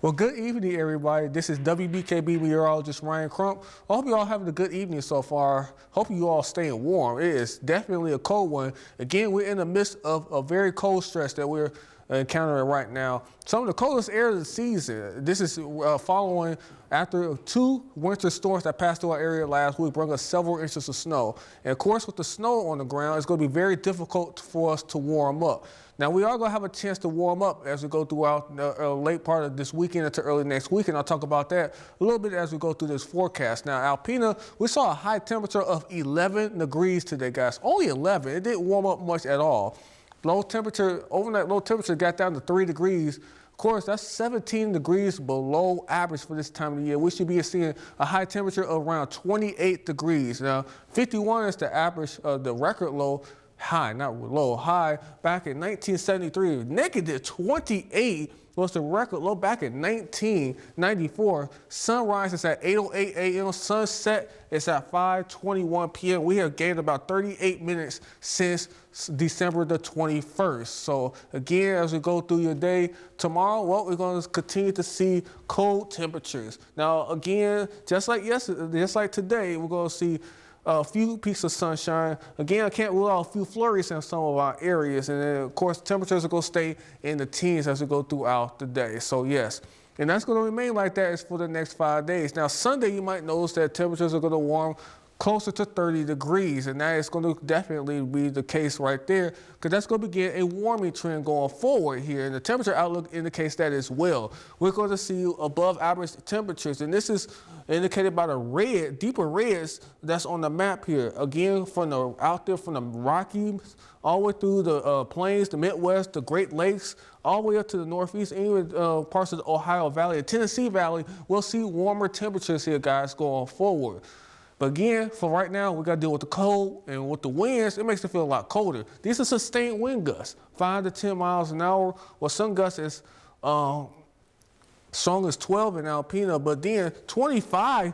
Well, good evening, everybody. This is WBKB Meteorologist Ryan Crump. I hope you all having a good evening so far. Hope you all staying warm. It is definitely a cold one. Again, we're in the midst of a very cold stretch that we're encountering right now. Some of the coldest air of the season. This is following after two winter storms that passed through our area last week, bringing us several inches of snow. And of course, with the snow on the ground, it's going to be very difficult for us to warm up. Now, we are going to have a chance to warm up as we go throughout the late part of this weekend into early next week, and I'll talk about that a little bit as we go through this forecast. Now, Alpena, we saw a high temperature of 11 degrees today, guys. Only 11. It didn't warm up much at all. Overnight low temperature got down to 3 degrees. Of course, that's 17 degrees below average for this time of the year. We should be seeing a high temperature of around 28 degrees. Now, 51 is the average, the record low. High, not low, high back in 1973. Negative 28 was the record low back in 1994. Sunrise is at 8:08 a.m. Sunset is at 5:21 p.m. We have gained about 38 minutes since December the 21st. So again, as we go through your day tomorrow, well, we're going to continue to see cold temperatures. Now, again, just like yesterday, just like today, we're going to see a few peaks of sunshine. Again, I can't rule out a few flurries in some of our areas. And then, of course, temperatures are going to stay in the teens as we go throughout the day. So, yes. And that's going to remain like that for the next 5 days. Now, Sunday, you might notice that temperatures are going to warm closer to 30 degrees, and that is going to definitely be the case right there, because that's going to begin a warming trend going forward here, and the temperature outlook indicates that as well. We're going to see above average temperatures, and this is indicated by the red, deeper reds that's on the map here. Again, out there from the Rockies all the way through the plains, the Midwest, the Great Lakes, all the way up to the Northeast, and even parts of the Ohio Valley and Tennessee Valley, we'll see warmer temperatures here, guys, going forward. But again, for right now, we got to deal with the cold, and with the winds, it makes it feel a lot colder. These are sustained wind gusts, 5 to 10 miles an hour, or some gusts as strong as 12 in Alpena, but then 25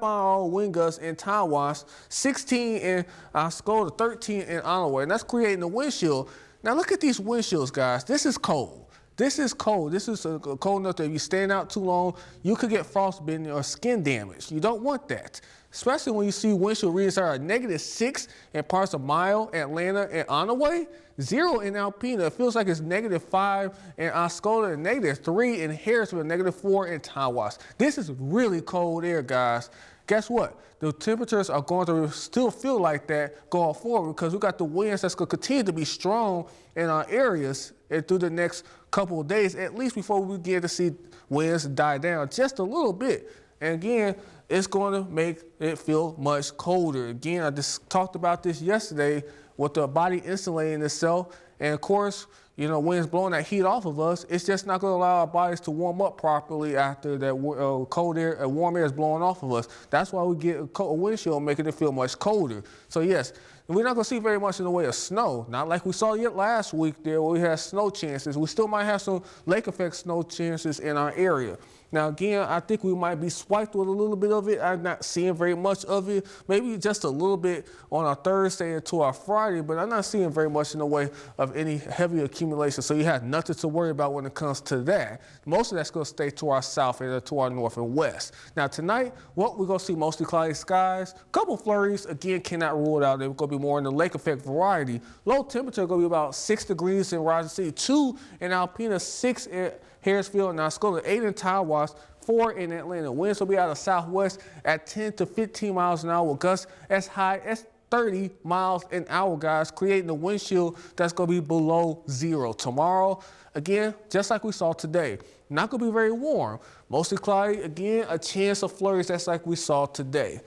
mile wind gusts in Tawas, 16 in Osceola, 13 in Onaway, and that's creating a windshield. Now look at these windshields, guys. This is cold. This is cold. This is cold enough that if you stand out too long, you could get frostbitten or skin damage. You don't want that, especially when you see windshield readings that are -6 in parts of Mile, Atlanta, and Onaway, 0 in Alpena. It feels like it's -5 in Osceola and -3 in Harrisville, -4 in Tawas. This is really cold air, guys. Guess what? The temperatures are going to still feel like that going forward, because we got the winds that's going to continue to be strong in our areas and through the next couple of days, at least before we begin to see winds die down just a little bit. And again, it's going to make it feel much colder. Again, I just talked about this yesterday with the body insulating itself. And of course, you know, winds blowing that heat off of us, it's just not going to allow our bodies to warm up properly after that cold air, warm air is blowing off of us. That's why we get a windshield, making it feel much colder. So yes, we're not going to see very much in the way of snow. Not like we saw yet last week there where we had snow chances. We still might have some lake effect snow chances in our area. Now, again, I think we might be swiped with a little bit of it. I'm not seeing very much of it. Maybe just a little bit on our Thursday into our Friday, but I'm not seeing very much in the way of any heavy accumulation. So you have nothing to worry about when it comes to that. Most of that's going to stay to our south and to our north and west. Now, tonight, what we're going to see mostly cloudy skies. A couple flurries, again, cannot rule it out. They're going to be more in the lake effect variety. Low temperature going to be about 6 degrees in Rising City, 2 in Alpena, 6 in Harrisville, and Osceola, 8 in Tawas, 4 in Atlanta. Winds will be out of southwest at 10 to 15 miles an hour with gusts as high as 30 miles an hour, guys, creating a windshield that's going to be below 0. Tomorrow, again, just like we saw today, not going to be very warm. Mostly cloudy, again, a chance of flurries that's like we saw today.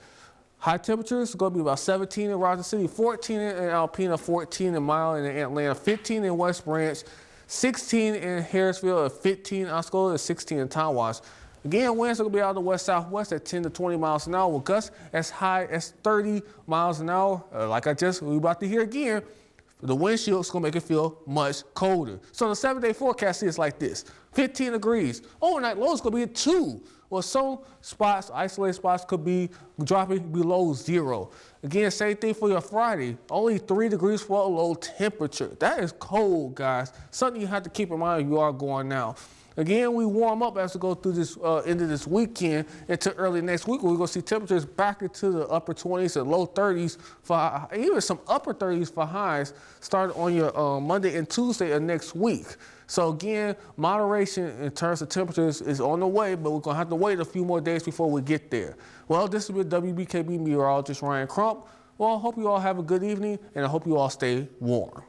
High temperatures going to be about 17 in Rising City, 14 in Alpena, 14 in Mile and in Atlanta, 15 in West Branch, 16 in Harrisville, 15 in Osceola, and 16 in Tawas. Again, winds are going to be out of the west-southwest at 10 to 20 miles an hour with gusts as high as 30 miles an hour. We're about to hear again, the windshield is going to make it feel much colder. So the 7-day forecast is like this: 15 degrees. Overnight low is going to be at 2. Well, some spots, isolated spots, could be dropping below 0. Again, same thing for your Friday. Only 3 degrees for a low temperature. That is cold, guys. Something you have to keep in mind if you are going out. Again, we warm up as we go through this into this weekend into early next week. We're going to see temperatures back into the upper 20s and low 30s, for even some upper 30s for highs starting on your Monday and Tuesday of next week. So again, moderation in terms of temperatures is on the way, but we're going to have to wait a few more days before we get there. Well, this has been WBKB meteorologist Ryan Crump. Well, I hope you all have a good evening, and I hope you all stay warm.